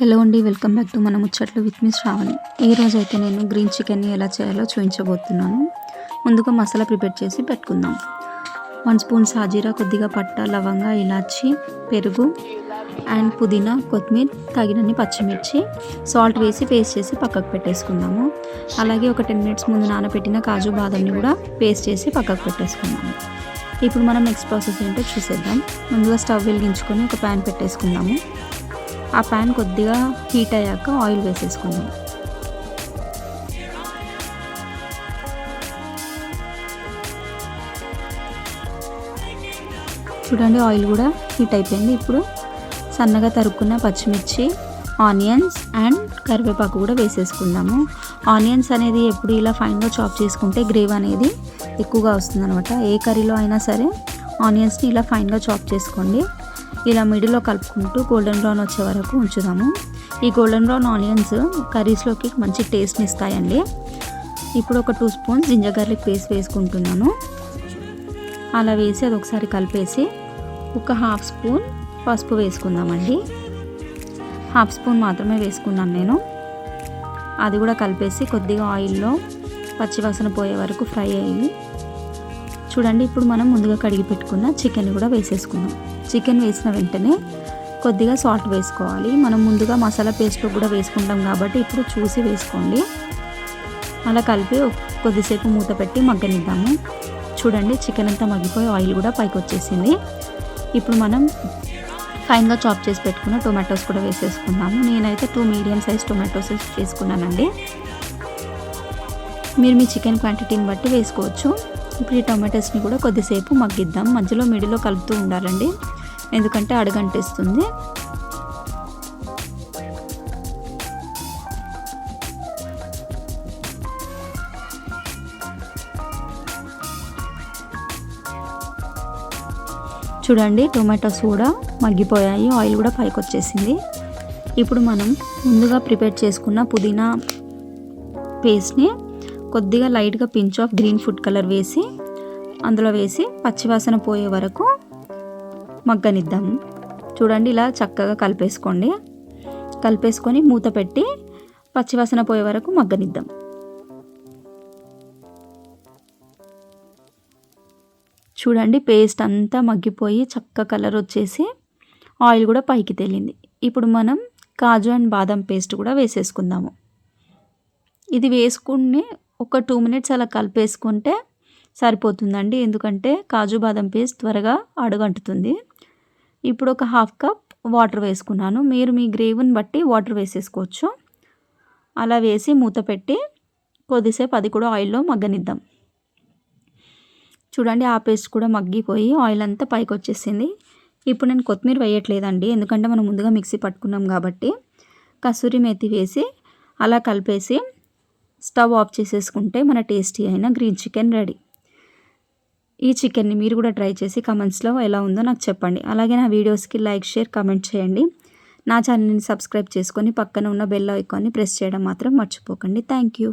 Hello అండి, welcome back to మన ముచ్చట్లు విత్ మీ శ్రావణి. ఈరోజు అయితే నేను గ్రీన్ చికెన్ని ఎలా చేయాలో చూపించబోతున్నాను. ముందుగా మసాలా ప్రిపేర్ చేసి పెట్టుకుందాం. 1 స్పూన్ సాజీరా, కొద్దిగా పట్ట, లవంగా, ఇలాచి, పెరుగు అండ్ పుదీనా, కొత్తిమీర, తగినన్ని పచ్చిమిర్చి, సాల్ట్ వేసి పేస్ట్ చేసి పక్కకు పెట్టేసుకుందాము. అలాగే ఒక 10 మినిట్స్ ముందు నానబెట్టిన కాజు బాదంని కూడా పేస్ట్ చేసి పక్కకు పెట్టేసుకుందాము. ఇప్పుడు మనం నెక్స్ట్ ప్రాసెస్ ఏంటో చూసేద్దాం. ముందుగా స్టవ్ వెలిగించుకొని ఒక ప్యాన్ పెట్టేసుకుందాము. ఆ ప్యాన్ కొద్దిగా హీట్ అయ్యాక ఆయిల్ వేసేసుకుందాం. చూడండి, ఆయిల్ కూడా హీట్ అయిపోయింది. ఇప్పుడు సన్నగా తరుక్కున్న పచ్చిమిర్చి, ఆనియన్స్ అండ్ కరివేపాకు కూడా వేసేసుకుందాము. ఆనియన్స్ అనేది ఎప్పుడు ఇలా ఫైన్గా చాప్ చేసుకుంటే గ్రేవీ అనేది ఎక్కువగా వస్తుందన్నమాట. ఏ కర్రీలో అయినా సరే ఆనియన్స్ని ఇలా ఫైన్గా చాప్ చేసుకోండి. ఇలా మిడిల్లో కలుపుకుంటూ గోల్డెన్ బ్రౌన్ వచ్చే వరకు ఉంచుదాము. ఈ గోల్డెన్ బ్రౌన్ ఆనియన్స్ కర్రీస్లోకి మంచి టేస్ట్ని ఇస్తాయండి. ఇప్పుడు ఒక 2 స్పూన్స్ జింజర్ గార్లిక్ పేస్ట్ వేసుకుంటున్నాను. అలా వేసి అది ఒకసారి కలిపేసి ఒక 1/2 స్పూన్ పసుపు వేసుకుందామండి. 1/2 స్పూన్ మాత్రమే వేసుకున్నాను నేను. అది కూడా కలిపేసి కొద్దిగా ఆయిల్లో పచ్చివాసన పోయే వరకు ఫ్రై అయ్యి చూడండి. ఇప్పుడు మనం ముందుగా కడిగి పెట్టుకున్న చికెన్ కూడా వేసేసుకుందాం. చికెన్ వేసిన వెంటనే కొద్దిగా సాల్ట్ వేసుకోవాలి. మనం ముందుగా మసాలా పేస్ట్లో కూడా వేసుకుంటాం కాబట్టి ఇప్పుడు చూసి వేసుకోండి. అలా కలిపి కొద్దిసేపు మూత పెట్టి మగ్గనిద్దాము. చూడండి, చికెన్ అంతా మగ్గిపోయి ఆయిల్ కూడా పైకి వచ్చేసింది. ఇప్పుడు మనం ఫైన్గా చాప్ చేసి పెట్టుకున్న టొమాటోస్ కూడా వేసేసుకుందాము. నేనైతే 2 మీడియం సైజ్ టొమాటోస్ వేసుకున్నానండి. మీరు మీ చికెన్ క్వాంటిటీని బట్టి వేసుకోవచ్చు. ఇప్పుడు ఈ టొమాటోస్ని కూడా కొద్దిసేపు మగ్గిద్దాం. మధ్యలో మిడిలో కలుపుతూ ఉండాలండి, ఎందుకంటే అడుగంటేస్తుంది. చూడండి, టొమాటోస్ కూడా మగ్గిపోయాయి, ఆయిల్ కూడా పైకి వచ్చేసింది. ఇప్పుడు మనం ముందుగా ప్రిపేర్ చేసుకున్న పుదీనా పేస్ట్ని కొద్దిగా లైట్గా pinch of green food colour వేసి అందులో వేసి పచ్చివాసన పోయే వరకు మగ్గనిద్దాము. చూడండి, ఇలా చక్కగా కలిపేసుకోండి. కలిపేసుకొని మూత పెట్టి పచ్చివాసన పోయే వరకు మగ్గనిద్దాం. చూడండి, పేస్ట్ అంతా మగ్గిపోయి చక్క కలర్ వచ్చేసి ఆయిల్ కూడా పైకి తేలింది. ఇప్పుడు మనం కాజు అండ్ బాదం పేస్ట్ కూడా వేసేసుకుందాము. ఇది వేసుకుని ఒక 2 మినిట్స్ అలా కలిపేసుకుంటే సరిపోతుందండి, ఎందుకంటే కాజు బాదం పేస్ట్ త్వరగా అడుగంటుతుంది. ఇప్పుడు ఒక 1/2 కప్ వాటర్ వేసుకున్నాను. మీరు మీ గ్రేవీని బట్టి వాటర్ వేసేసుకోవచ్చు. అలా వేసి మూత పెట్టి కొద్దిసేపు అది కూడా ఆయిల్లో మగ్గనిద్దాం. చూడండి, ఆ పేస్ట్ కూడా మగ్గిపోయి ఆయిల్ అంతా పైకి వచ్చేసింది. ఇప్పుడు నేను కొత్తిమీర వేయట్లేదండి, ఎందుకంటే మనం ముందుగా మిక్సీ పట్టుకున్నాం కాబట్టి. కసూరి మేతి వేసి అలా కలిపేసి స్టవ్ ఆఫ్ చేసేసుకుంటే మన టేస్టీ అయిన గ్రీన్ చికెన్ రెడీ. ఈ చికెన్ని మీరు కూడా ట్రై చేసి కమెంట్స్లో ఎలా ఉందో నాకు చెప్పండి. అలాగే నా వీడియోస్కి లైక్, షేర్, కమెంట్ చేయండి. నా ఛానల్ని సబ్స్క్రైబ్ చేసుకొని పక్కన ఉన్న బెల్ ఐకాన్ని ప్రెస్ చేయడం మాత్రం మర్చిపోకండి. Thank you.